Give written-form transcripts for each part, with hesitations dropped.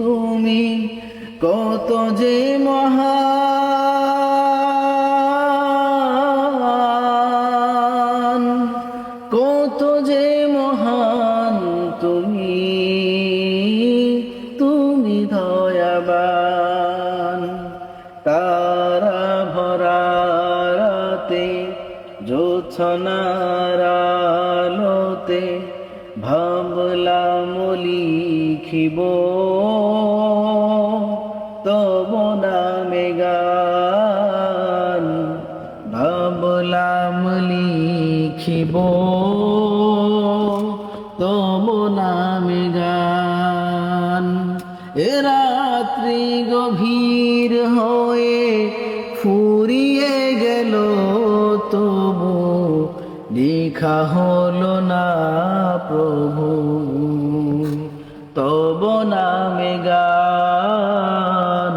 তুমি কত যে মহান, কত যে মহান তুমি, তুমি দয়াবান। তারা ভরা রাতে জোছনার আলোতে ভাবলাম লিখিব তব নামে গান, ভাবলাম লিখিব তব নামে গান। এ রাত্রি গভীর হয়ে ফুরিয়ে গেল তবু লেখা হলো না প্রভু তব নামে গান,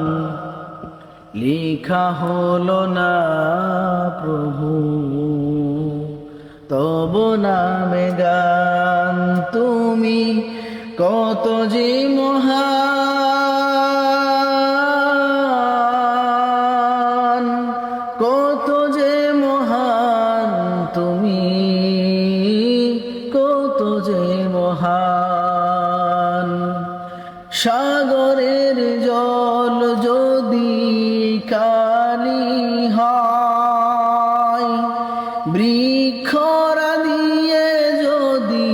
লেখা হলো না প্রভু তব নামে গান। তুমি কত যে মহান, কত যে মহান তুমি, কত যে মহান। সাগরের জল যদি কালি হয়, বৃক্ষরা দিয়ে যদি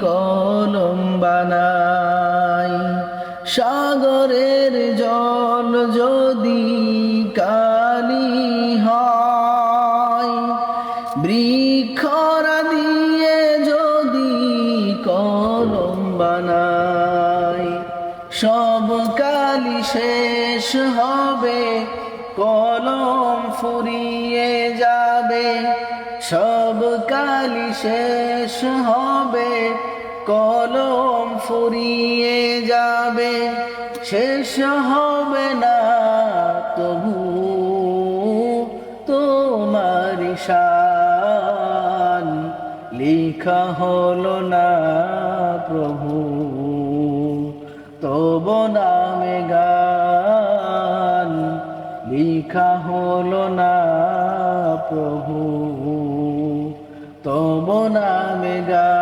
কলম বানায়, সাগরের জল যদি কালি হয়, বৃক্ষরা দিয়ে যদি কলম বানায়, সব কালি শেষ হবে, কলম ফুরিয়ে যাবে, সব কালি শেষ হবে, কলম ফুরিয়ে যাবে, শেষ হবে না তবু তোমার শান, লেখা হলো না প্রভু তব নামে গান, লেখা হলো না প্রভু তব নামে গান।